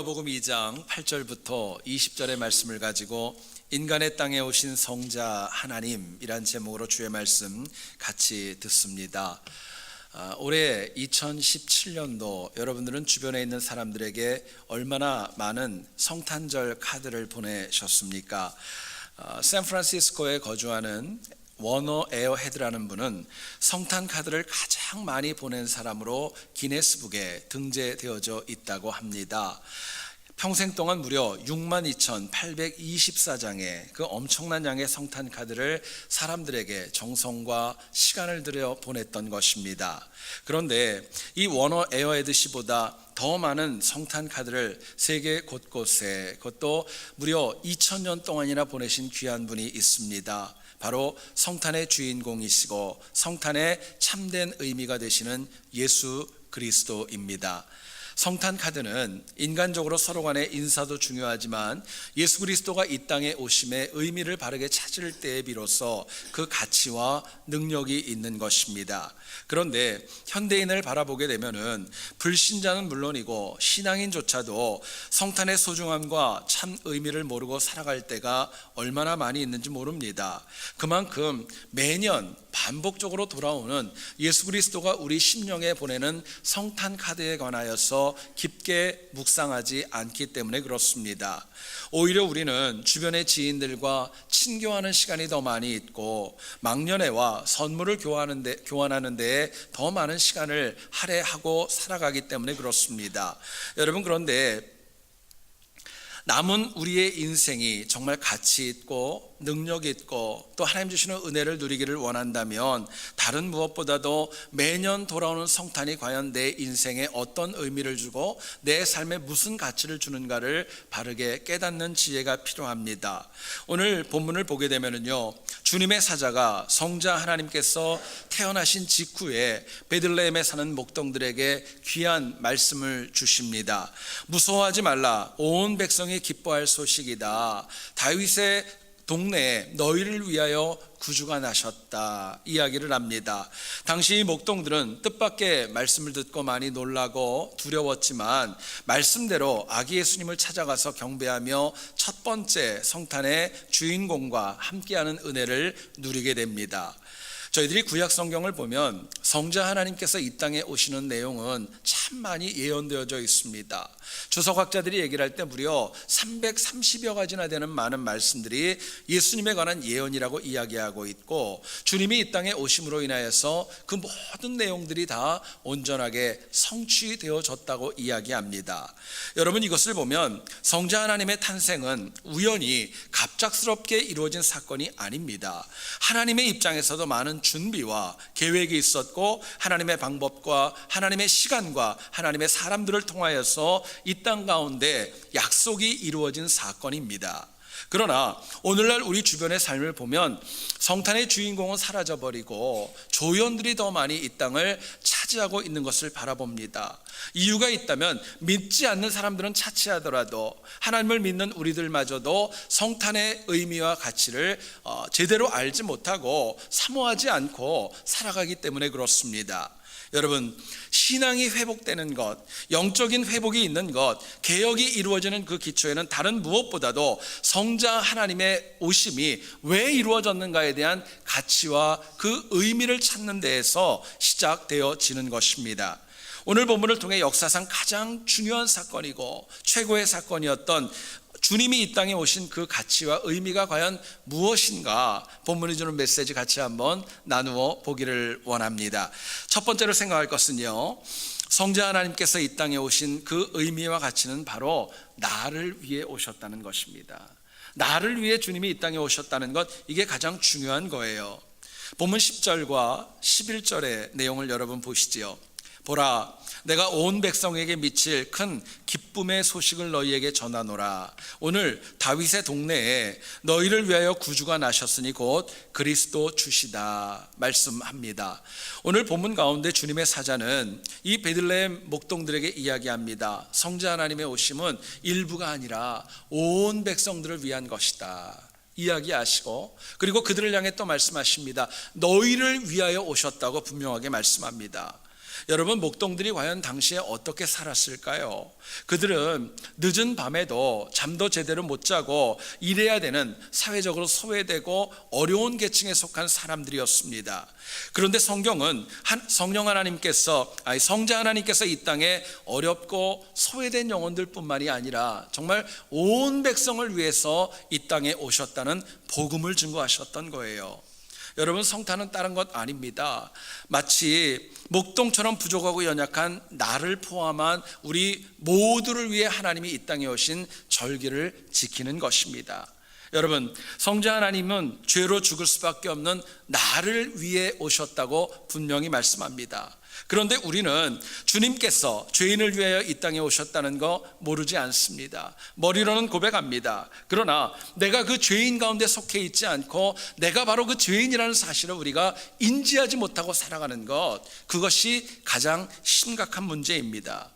누가복음 2장 8절부터 20절의 말씀을 가지고 인간의 땅에 오신 성자 하나님이란 제목으로 주의 말씀 같이 듣습니다. 올해 2017년도 여러분들은 주변에 있는 사람들에게 얼마나 많은 성탄절 카드를 보내셨습니까? 샌프란시스코에 거주하는 워너 에어헤드라는 분은 성탄 카드를 가장 많이 보낸 사람으로 기네스북에 등재되어져 있다고 합니다. 평생 동안 무려 62,824장의 그 엄청난 양의 성탄 카드를 사람들에게 정성과 시간을 들여 보냈던 것입니다. 그런데 이 워너 에어헤드 씨보다 더 많은 성탄 카드를 세계 곳곳에, 그것도 무려 2000년 동안이나 보내신 귀한 분이 있습니다. 바로 성탄의 주인공이시고 성탄의 참된 의미가 되시는 예수 그리스도입니다. 성탄 카드는 인간적으로 서로 간의 인사도 중요하지만 예수 그리스도가 이 땅에 오심의 의미를 바르게 찾을 때에 비로소 그 가치와 능력이 있는 것입니다. 그런데 현대인을 바라보게 되면은 불신자는 물론이고 신앙인조차도 성탄의 소중함과 참 의미를 모르고 살아갈 때가 얼마나 많이 있는지 모릅니다. 그만큼 매년 반복적으로 돌아오는 예수 그리스도가 우리 심령에 보내는 성탄 카드에 관하여서 깊게 묵상하지 않기 때문에 그렇습니다. 오히려 우리는 주변의 지인들과 친교하는 시간이 더 많이 있고 막년회와 선물을 교환하는 데에 더 많은 시간을 할애하고 살아가기 때문에 그렇습니다. 여러분, 그런데 남은 우리의 인생이 정말 가치 있고 능력 있고 또 하나님 주시는 은혜를 누리기를 원한다면 다른 무엇보다도 매년 돌아오는 성탄이 과연 내 인생에 어떤 의미를 주고 내 삶에 무슨 가치를 주는가를 바르게 깨닫는 지혜가 필요합니다. 오늘 본문을 보게 되면요, 주님의 사자가 성자 하나님께서 태어나신 직후에 베들레헴에 사는 목동들에게 귀한 말씀을 주십니다. 무서워하지 말라, 온 백성이 기뻐할 소식이다. 다윗의 동네에 너희를 위하여 구주가 나셨다 이야기를 합니다. 당시 목동들은 뜻밖의 말씀을 듣고 많이 놀라고 두려웠지만 말씀대로 아기 예수님을 찾아가서 경배하며 첫 번째 성탄의 주인공과 함께하는 은혜를 누리게 됩니다. 저희들이 구약 성경을 보면 성자 하나님께서 이 땅에 오시는 내용은 참 많이 예언되어져 있습니다. 주석학자들이 얘기를 할 때 무려 330여 가지나 되는 많은 말씀들이 예수님에 관한 예언이라고 이야기하고 있고, 주님이 이 땅에 오심으로 인하여서 그 모든 내용들이 다 온전하게 성취되어졌다고 이야기합니다. 여러분, 이것을 보면 성자 하나님의 탄생은 우연히 갑작스럽게 이루어진 사건이 아닙니다. 하나님의 입장에서도 많은 준비와 계획이 있었고 하나님의 방법과 하나님의 시간과 하나님의 사람들을 통하여서 이 땅 가운데 약속이 이루어진 사건입니다. 그러나 오늘날 우리 주변의 삶을 보면 성탄의 주인공은 사라져버리고 조연들이 더 많이 이 땅을 차지하고 있는 것을 바라봅니다. 이유가 있다면 믿지 않는 사람들은 차치하더라도 하나님을 믿는 우리들마저도 성탄의 의미와 가치를 제대로 알지 못하고 사모하지 않고 살아가기 때문에 그렇습니다. 여러분, 신앙이 회복되는 것, 영적인 회복이 있는 것, 개혁이 이루어지는 그 기초에는 다른 무엇보다도 성자 하나님의 오심이 왜 이루어졌는가에 대한 가치와 그 의미를 찾는 데에서 시작되어지는 것입니다. 오늘 본문을 통해 역사상 가장 중요한 사건이고 최고의 사건이었던 주님이 이 땅에 오신 그 가치와 의미가 과연 무엇인가, 본문이 주는 메시지 같이 한번 나누어 보기를 원합니다. 첫 번째로 생각할 것은요, 성자 하나님께서 이 땅에 오신 그 의미와 가치는 바로 나를 위해 오셨다는 것입니다. 나를 위해 주님이 이 땅에 오셨다는 것, 이게 가장 중요한 거예요. 본문 10절과 11절의 내용을 여러분 보시지요. 보라, 내가 온 백성에게 미칠 큰 기쁨의 소식을 너희에게 전하노라. 오늘 다윗의 동네에 너희를 위하여 구주가 나셨으니 곧 그리스도 주시다 말씀합니다. 오늘 본문 가운데 주님의 사자는 이 베들레헴 목동들에게 이야기합니다. 성자 하나님의 오심은 일부가 아니라 온 백성들을 위한 것이다 이야기하시고, 그리고 그들을 향해 또 말씀하십니다. 너희를 위하여 오셨다고 분명하게 말씀합니다. 여러분, 목동들이 과연 당시에 어떻게 살았을까요? 그들은 늦은 밤에도 잠도 제대로 못 자고 일해야 되는 사회적으로 소외되고 어려운 계층에 속한 사람들이었습니다. 그런데 성경은 성자 하나님께서 이 땅에 어렵고 소외된 영혼들 뿐만이 아니라 정말 온 백성을 위해서 이 땅에 오셨다는 복음을 증거하셨던 거예요. 여러분, 성탄은 다른 것 아닙니다. 마치 목동처럼 부족하고 연약한 나를 포함한 우리 모두를 위해 하나님이 이 땅에 오신 절기를 지키는 것입니다. 여러분, 성자 하나님은 죄로 죽을 수밖에 없는 나를 위해 오셨다고 분명히 말씀합니다. 그런데 우리는 주님께서 죄인을 위하여 이 땅에 오셨다는 거 모르지 않습니다. 머리로는 고백합니다. 그러나 내가 그 죄인 가운데 속해 있지 않고 내가 바로 그 죄인이라는 사실을 우리가 인지하지 못하고 살아가는 것, 그것이 가장 심각한 문제입니다.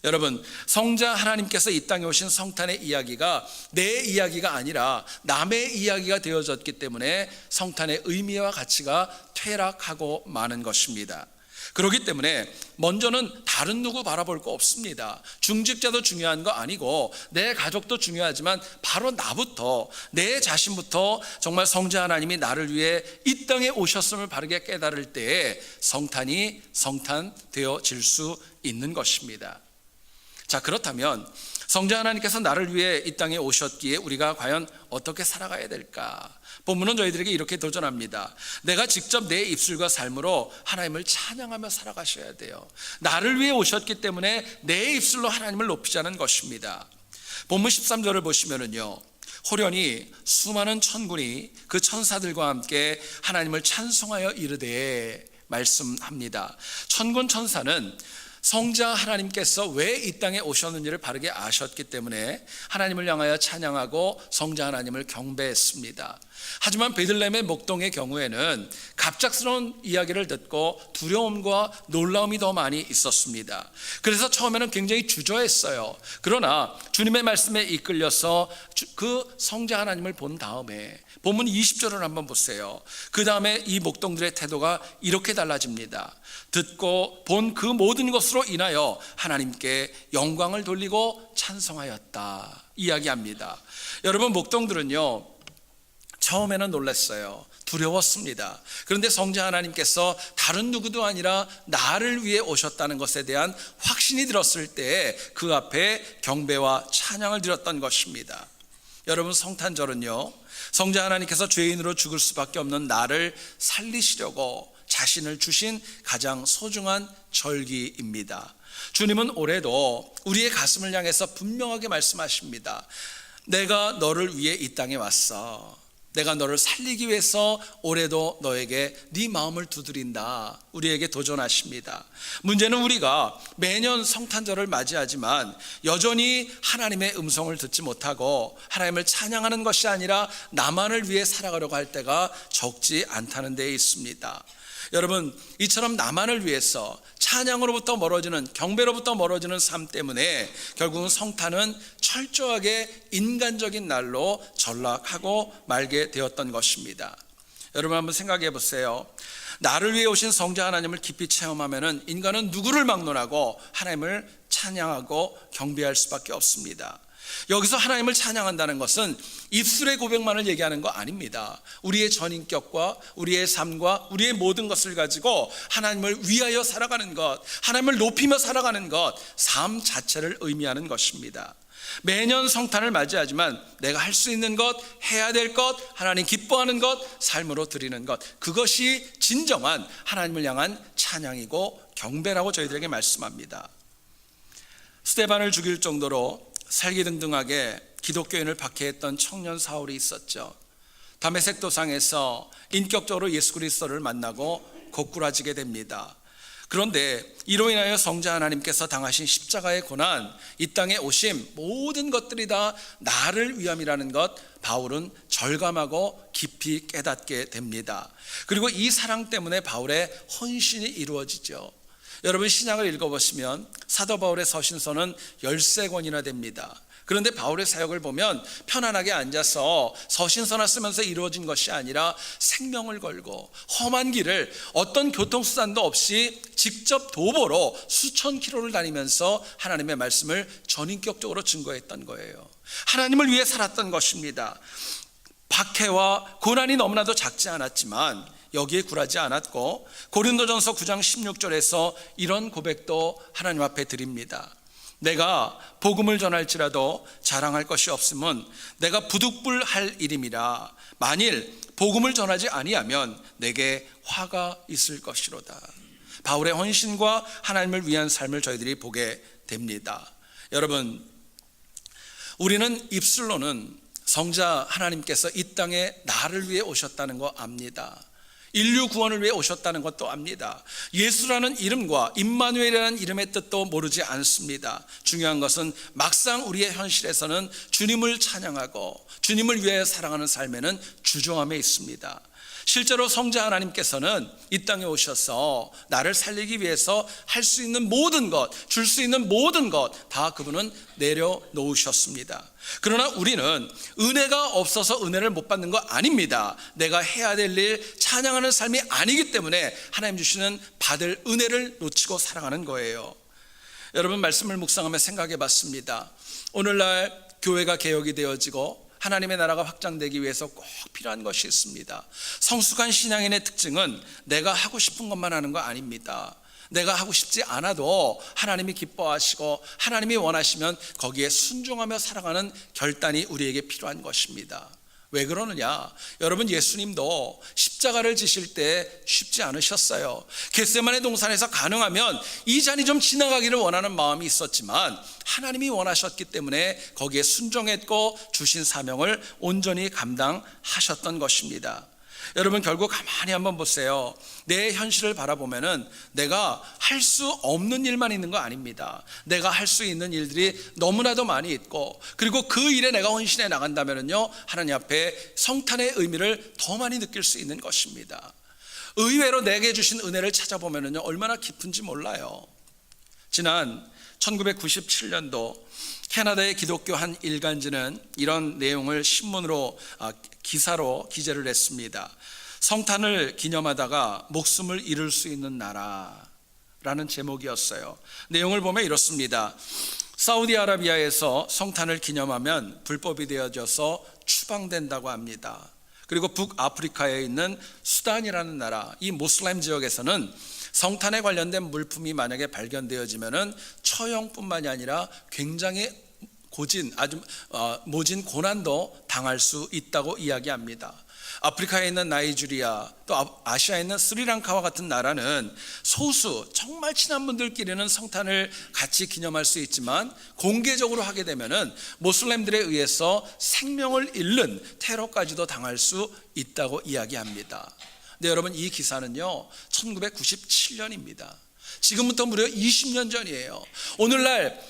여러분, 성자 하나님께서 이 땅에 오신 성탄의 이야기가 내 이야기가 아니라 남의 이야기가 되어졌기 때문에 성탄의 의미와 가치가 퇴락하고 마는 것입니다. 그렇기 때문에 먼저는 다른 누구 바라볼 거 없습니다. 중직자도 중요한 거 아니고 내 가족도 중요하지만 바로 나부터, 내 자신부터 정말 성자 하나님이 나를 위해 이 땅에 오셨음을 바르게 깨달을 때에 성탄이 성탄되어질 수 있는 것입니다. 자, 그렇다면 성자 하나님께서 나를 위해 이 땅에 오셨기에 우리가 과연 어떻게 살아가야 될까? 본문은 저희들에게 이렇게 도전합니다. 내가 직접 내 입술과 삶으로 하나님을 찬양하며 살아가셔야 돼요. 나를 위해 오셨기 때문에 내 입술로 하나님을 높이자는 것입니다. 본문 13절을 보시면은요, 호련히 수많은 천군이 그 천사들과 함께 하나님을 찬송하여 이르되 말씀합니다. 천군 천사는 성자 하나님께서 왜 이 땅에 오셨는지를 바르게 아셨기 때문에 하나님을 향하여 찬양하고 성자 하나님을 경배했습니다. 하지만 베들레헴의 목동의 경우에는 갑작스러운 이야기를 듣고 두려움과 놀라움이 더 많이 있었습니다. 그래서 처음에는 굉장히 주저했어요. 그러나 주님의 말씀에 이끌려서 그 성자 하나님을 본 다음에 본문 20절을 한번 보세요. 그 다음에 이 목동들의 태도가 이렇게 달라집니다. 듣고 본 그 모든 것으로 인하여 하나님께 영광을 돌리고 찬송하였다 이야기합니다. 여러분, 목동들은요, 처음에는 놀랐어요. 두려웠습니다. 그런데 성자 하나님께서 다른 누구도 아니라 나를 위해 오셨다는 것에 대한 확신이 들었을 때 그 앞에 경배와 찬양을 드렸던 것입니다. 여러분, 성탄절은요, 성자 하나님께서 죄인으로 죽을 수밖에 없는 나를 살리시려고 자신을 주신 가장 소중한 절기입니다. 주님은 올해도 우리의 가슴을 향해서 분명하게 말씀하십니다. 내가 너를 위해 이 땅에 왔어. 내가 너를 살리기 위해서 올해도 너에게 네 마음을 두드린다. 우리에게 도전하십니다. 문제는 우리가 매년 성탄절을 맞이하지만 여전히 하나님의 음성을 듣지 못하고 하나님을 찬양하는 것이 아니라 나만을 위해 살아가려고 할 때가 적지 않다는 데에 있습니다. 여러분, 이처럼 나만을 위해서 찬양으로부터 멀어지는, 경배로부터 멀어지는 삶 때문에 결국은 성탄은 철저하게 인간적인 날로 전락하고 말게 되었던 것입니다. 여러분, 한번 생각해 보세요. 나를 위해 오신 성자 하나님을 깊이 체험하면은 인간은 누구를 막론하고 하나님을 찬양하고 경배할 수밖에 없습니다. 여기서 하나님을 찬양한다는 것은 입술의 고백만을 얘기하는 거 아닙니다. 우리의 전인격과 우리의 삶과 우리의 모든 것을 가지고 하나님을 위하여 살아가는 것, 하나님을 높이며 살아가는 것, 삶 자체를 의미하는 것입니다. 매년 성탄을 맞이하지만 내가 할 수 있는 것, 해야 될 것, 하나님 기뻐하는 것, 삶으로 드리는 것, 그것이 진정한 하나님을 향한 찬양이고 경배라고 저희들에게 말씀합니다. 스데반을 죽일 정도로 살기등등하게 기독교인을 박해했던 청년 사울이 있었죠. 다메섹 도상에서 인격적으로 예수 그리스도를 만나고 고꾸라지게 됩니다. 그런데 이로 인하여 성자 하나님께서 당하신 십자가의 고난, 이 땅에 오심, 모든 것들이 다 나를 위함이라는 것 바울은 절감하고 깊이 깨닫게 됩니다. 그리고 이 사랑 때문에 바울의 헌신이 이루어지죠. 여러분, 신약을 읽어보시면 사도 바울의 서신서는 13권이나 됩니다. 그런데 바울의 사역을 보면 편안하게 앉아서 서신서나 쓰면서 이루어진 것이 아니라 생명을 걸고 험한 길을 어떤 교통수단도 없이 직접 도보로 수천 킬로를 다니면서 하나님의 말씀을 전인격적으로 증거했던 거예요. 하나님을 위해 살았던 것입니다. 박해와 고난이 너무나도 작지 않았지만 여기에 굴하지 않았고, 고린도전서 9장 16절에서 이런 고백도 하나님 앞에 드립니다. 내가 복음을 전할지라도 자랑할 것이 없음은 내가 부득불할 일임이라. 만일 복음을 전하지 아니하면 내게 화가 있을 것이로다. 바울의 헌신과 하나님을 위한 삶을 저희들이 보게 됩니다. 여러분, 우리는 입술로는 성자 하나님께서 이 땅에 나를 위해 오셨다는 거 압니다. 인류 구원을 위해 오셨다는 것도 압니다. 예수라는 이름과 임마누엘이라는 이름의 뜻도 모르지 않습니다. 중요한 것은 막상 우리의 현실에서는 주님을 찬양하고 주님을 위해 살아가는 삶에는 주저함에 있습니다. 실제로 성자 하나님께서는 이 땅에 오셔서 나를 살리기 위해서 할 수 있는 모든 것, 줄 수 있는 모든 것 다 그분은 내려놓으셨습니다. 그러나 우리는 은혜가 없어서 은혜를 못 받는 거 아닙니다. 내가 해야 될 일, 찬양하는 삶이 아니기 때문에 하나님 주시는 받을 은혜를 놓치고 살아가는 거예요. 여러분, 말씀을 묵상하며 생각해 봤습니다. 오늘날 교회가 개혁이 되어지고 하나님의 나라가 확장되기 위해서 꼭 필요한 것이 있습니다. 성숙한 신앙인의 특징은 내가 하고 싶은 것만 하는 거 아닙니다. 내가 하고 싶지 않아도 하나님이 기뻐하시고 하나님이 원하시면 거기에 순종하며 살아가는 결단이 우리에게 필요한 것입니다. 왜 그러느냐? 여러분, 예수님도 십자가를 지실 때 쉽지 않으셨어요. 겟세마네 동산에서 가능하면 이 잔이 좀 지나가기를 원하는 마음이 있었지만 하나님이 원하셨기 때문에 거기에 순종했고 주신 사명을 온전히 감당하셨던 것입니다. 여러분, 결국 가만히 한번 보세요. 내 현실을 바라보면은 내가 할 수 없는 일만 있는 거 아닙니다. 내가 할 수 있는 일들이 너무나도 많이 있고, 그리고 그 일에 내가 헌신해 나간다면은요, 하나님 앞에 성탄의 의미를 더 많이 느낄 수 있는 것입니다. 의외로 내게 주신 은혜를 찾아보면은요, 얼마나 깊은지 몰라요. 지난 1997년도 캐나다의 기독교 한 일간지는 이런 내용을 신문으로 기사로 기재를 했습니다. 성탄을 기념하다가 목숨을 잃을 수 있는 나라라는 제목이었어요. 내용을 보면 이렇습니다. 사우디아라비아에서 성탄을 기념하면 불법이 되어져서 추방된다고 합니다. 그리고 북아프리카에 있는 수단이라는 나라, 이 모슬렘 지역에서는 성탄에 관련된 물품이 만약에 발견되어지면은 처형뿐만이 아니라 굉장히 아주 모진 고난도 당할 수 있다고 이야기합니다. 아프리카에 있는 나이지리아, 또 아시아에 있는 스리랑카와 같은 나라는 소수 정말 친한 분들끼리는 성탄을 같이 기념할 수 있지만 공개적으로 하게 되면은 모슬렘들에 의해서 생명을 잃는 테러까지도 당할 수 있다고 이야기합니다. 근데 여러분, 이 기사는요 1997년입니다. 지금부터 무려 20년 전이에요. 오늘날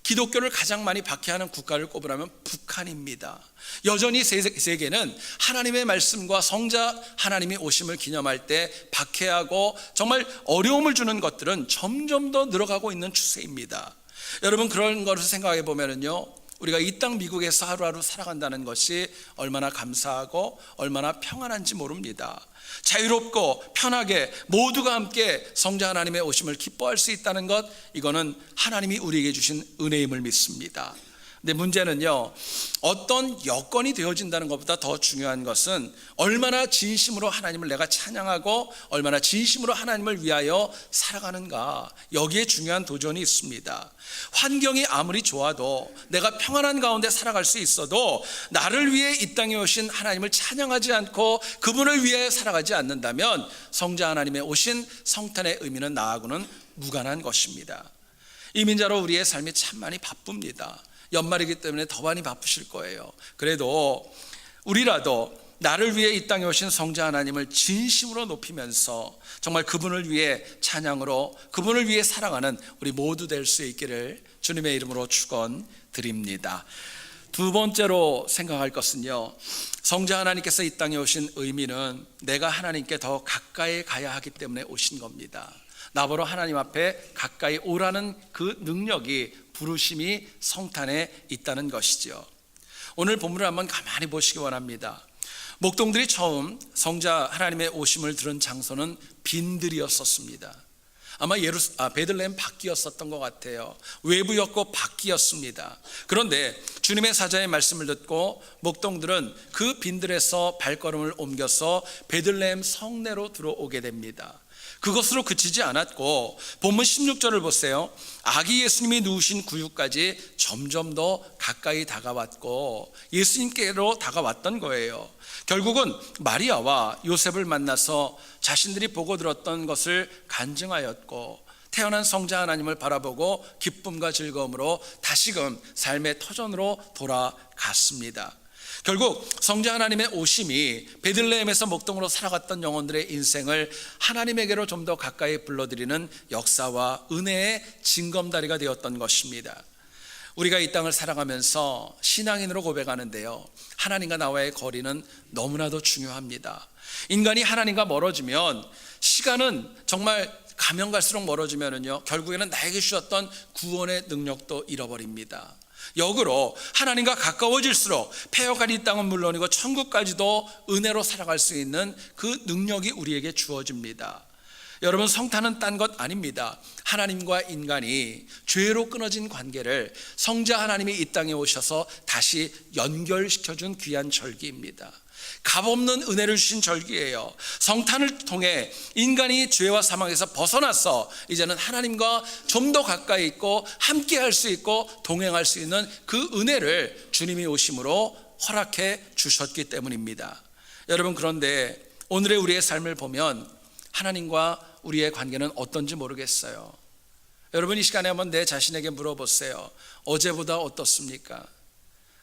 기독교를 가장 많이 박해하는 국가를 꼽으라면 북한입니다. 여전히 세계는 하나님의 말씀과 성자 하나님이 오심을 기념할 때 박해하고 정말 어려움을 주는 것들은 점점 더 늘어가고 있는 추세입니다. 여러분, 그런 것을 생각해 보면은요, 우리가 이 땅 미국에서 하루하루 살아간다는 것이 얼마나 감사하고 얼마나 평안한지 모릅니다. 자유롭고 편하게 모두가 함께 성자 하나님의 오심을 기뻐할 수 있다는 것, 이거는 하나님이 우리에게 주신 은혜임을 믿습니다. 근데 문제는요, 어떤 여건이 되어진다는 것보다 더 중요한 것은 얼마나 진심으로 하나님을 내가 찬양하고 얼마나 진심으로 하나님을 위하여 살아가는가, 여기에 중요한 도전이 있습니다. 환경이 아무리 좋아도 내가 평안한 가운데 살아갈 수 있어도 나를 위해 이 땅에 오신 하나님을 찬양하지 않고 그분을 위해 살아가지 않는다면 성자 하나님의 오신 성탄의 의미는 나하고는 무관한 것입니다. 이민자로 우리의 삶이 참 많이 바쁩니다. 연말이기 때문에 더 많이 바쁘실 거예요. 그래도 우리라도 나를 위해 이 땅에 오신 성자 하나님을 진심으로 높이면서 정말 그분을 위해 찬양으로 그분을 위해 살아가는 우리 모두 될 수 있기를 주님의 이름으로 축원드립니다. 두 번째로 생각할 것은요, 성자 하나님께서 이 땅에 오신 의미는 내가 하나님께 더 가까이 가야 하기 때문에 오신 겁니다. 나보러 하나님 앞에 가까이 오라는 그 능력이 부르심이 성탄에 있다는 것이죠. 오늘 본문을 한번 가만히 보시기 원합니다. 목동들이 처음 성자 하나님의 오심을 들은 장소는 빈들이었었습니다. 아마 베들레헴 밖이었었던 것 같아요. 외부였고 밖이었습니다. 그런데 주님의 사자의 말씀을 듣고 목동들은 그 빈들에서 발걸음을 옮겨서 베들레헴 성내로 들어오게 됩니다. 그것으로 그치지 않았고 본문 16절을 보세요. 아기 예수님이 누우신 구유까지 점점 더 가까이 다가왔고 예수님께로 다가왔던 거예요. 결국은 마리아와 요셉을 만나서 자신들이 보고 들었던 것을 간증하였고 태어난 성자 하나님을 바라보고 기쁨과 즐거움으로 다시금 삶의 터전으로 돌아갔습니다. 결국 성자 하나님의 오심이 베들레헴에서 목동으로 살아갔던 영혼들의 인생을 하나님에게로 좀 더 가까이 불러들이는 역사와 은혜의 징검다리가 되었던 것입니다. 우리가 이 땅을 살아가면서 신앙인으로 고백하는데요, 하나님과 나와의 거리는 너무나도 중요합니다. 인간이 하나님과 멀어지면 시간은 정말 가면 갈수록 멀어지면은요, 결국에는 나에게 주셨던 구원의 능력도 잃어버립니다. 역으로 하나님과 가까워질수록 폐허간 이 땅은 물론이고 천국까지도 은혜로 살아갈 수 있는 그 능력이 우리에게 주어집니다. 여러분, 성탄은 딴 것 아닙니다. 하나님과 인간이 죄로 끊어진 관계를 성자 하나님이 이 땅에 오셔서 다시 연결시켜준 귀한 절기입니다. 값없는 은혜를 주신 절기예요. 성탄을 통해 인간이 죄와 사망에서 벗어나서 이제는 하나님과 좀 더 가까이 있고 함께 할 수 있고 동행할 수 있는 그 은혜를 주님이 오심으로 허락해 주셨기 때문입니다. 여러분, 그런데 오늘의 우리의 삶을 보면 하나님과 우리의 관계는 어떤지 모르겠어요. 여러분, 이 시간에 한번 내 자신에게 물어보세요. 어제보다 어떻습니까?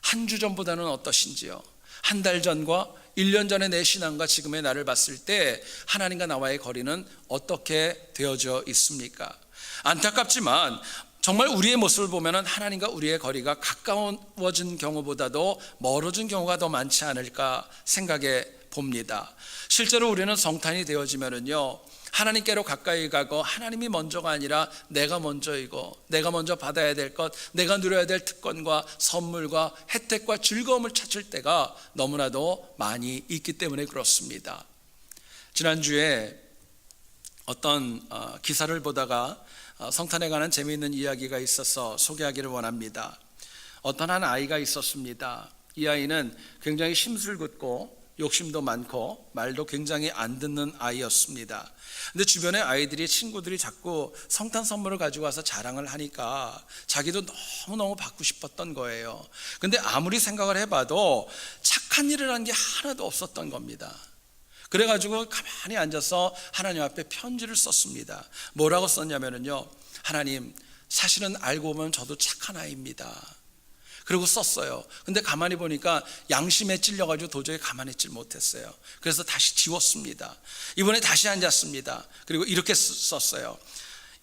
한 주 전보다는 어떠신지요? 한 달 전과 1년 전의 내 신앙과 지금의 나를 봤을 때 하나님과 나와의 거리는 어떻게 되어져 있습니까? 안타깝지만 정말 우리의 모습을 보면 하나님과 우리의 거리가 가까워진 경우보다도 멀어진 경우가 더 많지 않을까 생각해 봅니다. 실제로 우리는 성탄이 되어지면은요, 하나님께로 가까이 가고 하나님이 먼저가 아니라 내가 먼저이고 내가 먼저 받아야 될 것, 내가 누려야 될 특권과 선물과 혜택과 즐거움을 찾을 때가 너무나도 많이 있기 때문에 그렇습니다. 지난주에 어떤 기사를 보다가 성탄에 관한 재미있는 이야기가 있어서 소개하기를 원합니다. 어떤 한 아이가 있었습니다. 이 아이는 굉장히 심술궂고 욕심도 많고 말도 굉장히 안 듣는 아이였습니다. 근데 주변의 아이들이, 친구들이 자꾸 성탄 선물을 가지고 와서 자랑을 하니까 자기도 너무너무 받고 싶었던 거예요. 근데 아무리 생각을 해봐도 착한 일을 한 게 하나도 없었던 겁니다. 그래가지고 가만히 앉아서 하나님 앞에 편지를 썼습니다. 뭐라고 썼냐면요, 하나님, 사실은 알고 보면 저도 착한 아이입니다. 그리고 썼어요. 근데 가만히 보니까 양심에 찔려가지고 도저히 가만히 있질 못했어요. 그래서 다시 지웠습니다. 이번에 다시 앉았습니다. 그리고 이렇게 썼어요.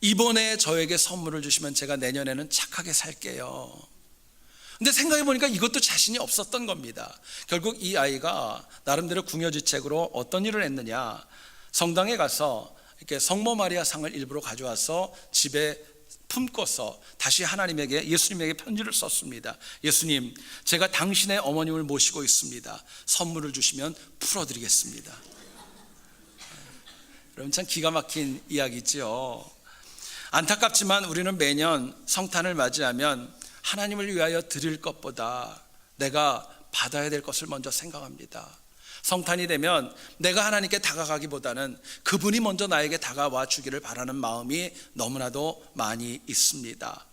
이번에 저에게 선물을 주시면 제가 내년에는 착하게 살게요. 근데 생각해 보니까 이것도 자신이 없었던 겁니다. 결국 이 아이가 나름대로 궁여지책으로 어떤 일을 했느냐, 성당에 가서 이렇게 성모 마리아 상을 일부러 가져와서 집에 품고서 다시 하나님에게, 예수님에게 편지를 썼습니다. 예수님, 제가 당신의 어머님을 모시고 있습니다. 선물을 주시면 풀어드리겠습니다. 여러분, 참 기가 막힌 이야기죠. 안타깝지만 우리는 매년 성탄을 맞이하면 하나님을 위하여 드릴 것보다 내가 받아야 될 것을 먼저 생각합니다. 성탄이 되면 내가 하나님께 다가가기보다는 그분이 먼저 나에게 다가와 주기를 바라는 마음이 너무나도 많이 있습니다.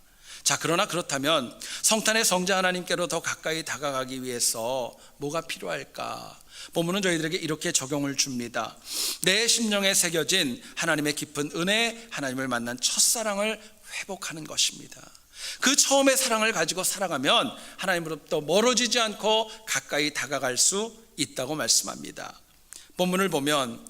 자, 그러나 그렇다면 성탄의 성자 하나님께로 더 가까이 다가가기 위해서 뭐가 필요할까? 본문은 저희들에게 이렇게 적용을 줍니다. 내 심령에 새겨진 하나님의 깊은 은혜, 하나님을 만난 첫사랑을 회복하는 것입니다. 그 처음의 사랑을 가지고 살아가면 하나님으로부터 멀어지지 않고 가까이 다가갈 수 있다고 말씀합니다. 본문을 보면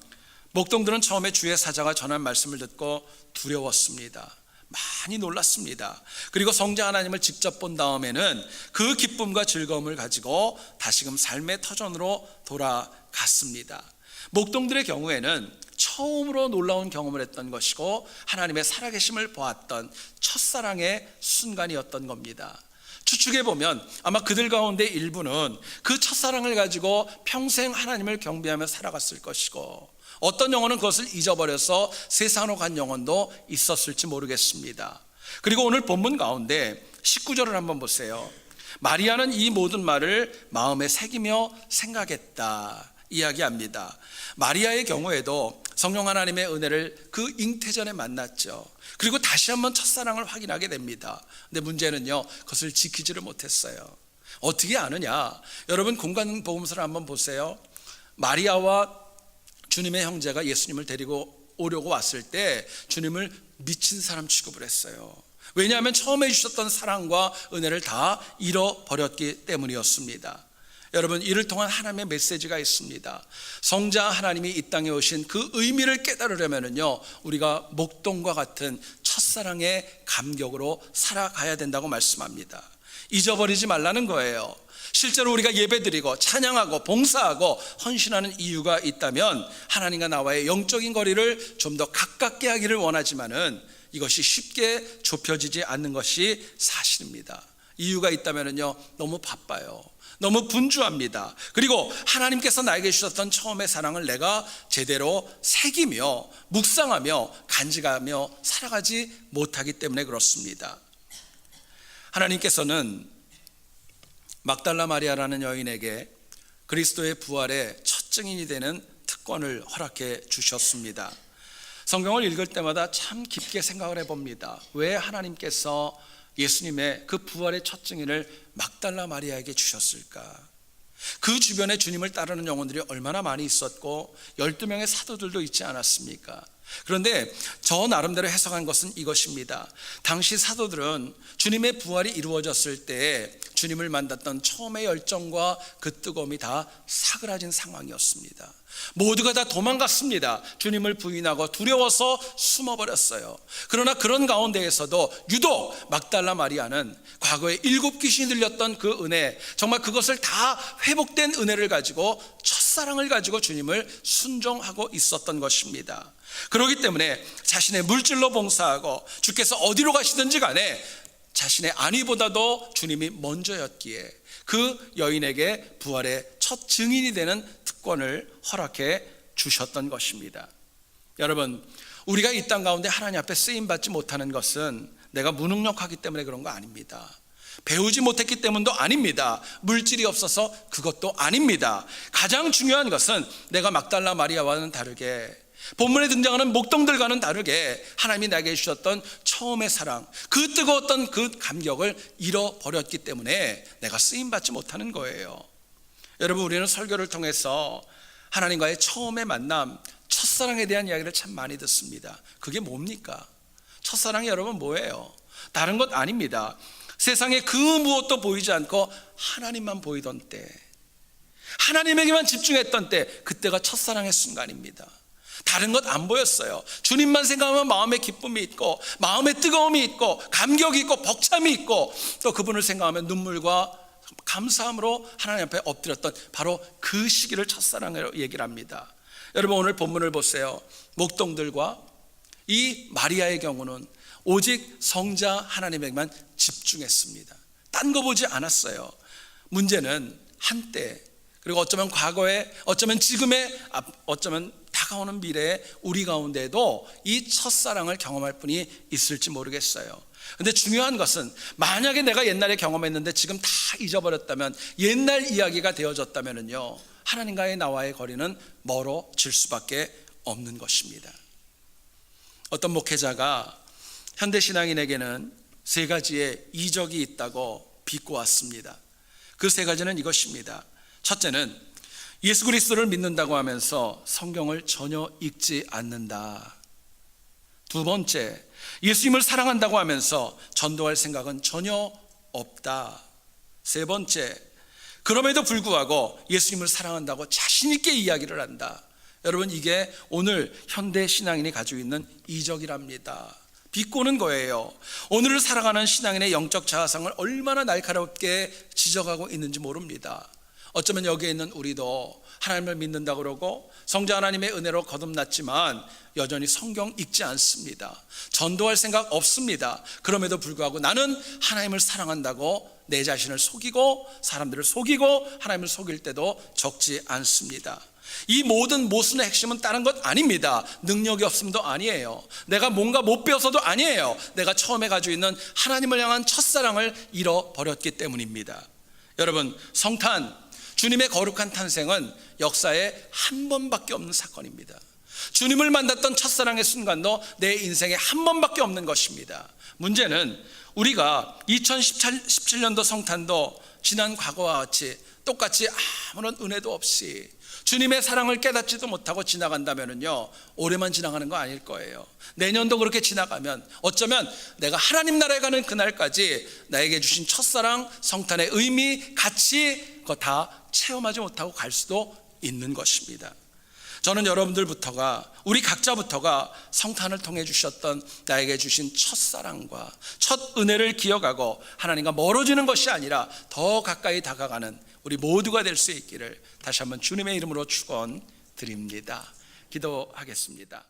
목동들은 처음에 주의 사자가 전한 말씀을 듣고 두려웠습니다. 많이 놀랐습니다. 그리고 성자 하나님을 직접 본 다음에는 그 기쁨과 즐거움을 가지고 다시금 삶의 터전으로 돌아갔습니다. 목동들의 경우에는 처음으로 놀라운 경험을 했던 것이고 하나님의 살아계심을 보았던 첫사랑의 순간이었던 겁니다. 추측해 보면 아마 그들 가운데 일부는 그 첫사랑을 가지고 평생 하나님을 경배하며 살아갔을 것이고, 어떤 영혼은 그것을 잊어버려서 세상으로 간 영혼도 있었을지 모르겠습니다. 그리고 오늘 본문 가운데 19절을 한번 보세요. 마리아는 이 모든 말을 마음에 새기며 생각했다 이야기합니다. 마리아의 경우에도 성령 하나님의 은혜를 그 잉태전에 만났죠. 그리고 다시 한번 첫사랑을 확인하게 됩니다. 근데 문제는요, 그것을 지키지를 못했어요. 어떻게 아느냐? 여러분 공간 복음서를 한번 보세요. 마리아와 주님의 형제가 예수님을 데리고 오려고 왔을 때 주님을 미친 사람 취급을 했어요. 왜냐하면 처음에 주셨던 사랑과 은혜를 다 잃어버렸기 때문이었습니다. 여러분, 이를 통한 하나님의 메시지가 있습니다. 성자 하나님이 이 땅에 오신 그 의미를 깨달으려면요, 우리가 목동과 같은 첫사랑의 감격으로 살아가야 된다고 말씀합니다. 잊어버리지 말라는 거예요. 실제로 우리가 예배드리고 찬양하고 봉사하고 헌신하는 이유가 있다면 하나님과 나와의 영적인 거리를 좀 더 가깝게 하기를 원하지만은 이것이 쉽게 좁혀지지 않는 것이 사실입니다. 이유가 있다면요, 너무 바빠요. 너무 분주합니다. 그리고 하나님께서 나에게 주셨던 처음의 사랑을 내가 제대로 새기며 묵상하며 간직하며 살아가지 못하기 때문에 그렇습니다. 하나님께서는 막달라 마리아라는 여인에게 그리스도의 부활의 첫 증인이 되는 특권을 허락해 주셨습니다. 성경을 읽을 때마다 참 깊게 생각을 해봅니다. 왜 하나님께서 예수님의 그 부활의 첫 증인을 막달라 마리아에게 주셨을까? 그 주변에 주님을 따르는 영혼들이 얼마나 많이 있었고 12명의 사도들도 있지 않았습니까? 그런데 저 나름대로 해석한 것은 이것입니다. 당시 사도들은 주님의 부활이 이루어졌을 때 주님을 만났던 처음의 열정과 그 뜨거움이 다 사그라진 상황이었습니다. 모두가 다 도망갔습니다. 주님을 부인하고 두려워서 숨어버렸어요. 그러나 그런 가운데에서도 유독 막달라 마리아는 과거에 7귀신이 들렸던 그 은혜, 정말 그것을 다 회복된 은혜를 가지고 첫사랑을 가지고 주님을 순종하고 있었던 것입니다. 그렇기 때문에 자신의 물질로 봉사하고 주께서 어디로 가시든지 간에 자신의 안위보다도 주님이 먼저였기에 그 여인에게 부활의 첫 증인이 되는 특권을 허락해 주셨던 것입니다. 여러분, 우리가 이 땅 가운데 하나님 앞에 쓰임받지 못하는 것은 내가 무능력하기 때문에 그런 거 아닙니다. 배우지 못했기 때문도 아닙니다. 물질이 없어서 그것도 아닙니다. 가장 중요한 것은 내가 막달라 마리아와는 다르게, 본문에 등장하는 목동들과는 다르게 하나님이 나에게 주셨던 처음의 사랑, 그 뜨거웠던 그 감격을 잃어버렸기 때문에 내가 쓰임받지 못하는 거예요. 여러분, 우리는 설교를 통해서 하나님과의 처음의 만남, 첫사랑에 대한 이야기를 참 많이 듣습니다. 그게 뭡니까? 첫사랑이 여러분 뭐예요? 다른 것 아닙니다. 세상에 그 무엇도 보이지 않고 하나님만 보이던 때, 하나님에게만 집중했던 때, 그때가 첫사랑의 순간입니다. 다른 것 안 보였어요. 주님만 생각하면 마음에 기쁨이 있고 마음에 뜨거움이 있고 감격이 있고 벅참이 있고 또 그분을 생각하면 눈물과 감사함으로 하나님 앞에 엎드렸던 바로 그 시기를 첫사랑으로 얘기를 합니다. 여러분, 오늘 본문을 보세요. 목동들과 이 마리아의 경우는 오직 성자 하나님에게만 집중했습니다. 딴 거 보지 않았어요. 문제는 한때, 그리고 어쩌면 과거에, 어쩌면 지금에, 어쩌면 다가오는 미래에 우리 가운데도 이 첫사랑을 경험할 분이 있을지 모르겠어요. 근데 중요한 것은 만약에 내가 옛날에 경험했는데 지금 다 잊어버렸다면, 옛날 이야기가 되어졌다면요, 하나님과의 나와의 거리는 멀어질 수밖에 없는 것입니다. 어떤 목회자가 현대신앙인에게는 3가지의 이적이 있다고 비꼬았습니다. 그 3가지는 이것입니다. 첫째는 예수 그리스도를 믿는다고 하면서 성경을 전혀 읽지 않는다. 두 번째, 예수님을 사랑한다고 하면서 전도할 생각은 전혀 없다. 세 번째, 그럼에도 불구하고 예수님을 사랑한다고 자신 있게 이야기를 한다. 여러분, 이게 오늘 현대 신앙인이 가지고 있는 이적이랍니다. 비꼬는 거예요. 오늘을 살아가는 신앙인의 영적 자아상을 얼마나 날카롭게 지적하고 있는지 모릅니다. 어쩌면 여기에 있는 우리도 하나님을 믿는다 그러고 성자 하나님의 은혜로 거듭났지만 여전히 성경 읽지 않습니다. 전도할 생각 없습니다. 그럼에도 불구하고 나는 하나님을 사랑한다고 내 자신을 속이고 사람들을 속이고 하나님을 속일 때도 적지 않습니다. 이 모든 모순의 핵심은 다른 것 아닙니다. 능력이 없음도 아니에요. 내가 뭔가 못 배워서도 아니에요. 내가 처음에 가지고 있는 하나님을 향한 첫사랑을 잃어버렸기 때문입니다. 여러분, 성탄, 주님의 거룩한 탄생은 역사에 한 번밖에 없는 사건입니다. 주님을 만났던 첫사랑의 순간도 내 인생에 한 번밖에 없는 것입니다. 문제는 우리가 2017년도 성탄도 지난 과거와 같이 똑같이 아무런 은혜도 없이 주님의 사랑을 깨닫지도 못하고 지나간다면요, 올해만 지나가는 거 아닐 거예요. 내년도 그렇게 지나가면 어쩌면 내가 하나님 나라에 가는 그날까지 나에게 주신 첫사랑, 성탄의 의미, 가치 그거 다 체험하지 못하고 갈 수도 있는 것입니다. 저는 여러분들부터가, 우리 각자부터가 성탄을 통해 주셨던 나에게 주신 첫사랑과 첫 은혜를 기억하고 하나님과 멀어지는 것이 아니라 더 가까이 다가가는 우리 모두가 될 수 있기를 다시 한번 주님의 이름으로 축원드립니다. 기도하겠습니다.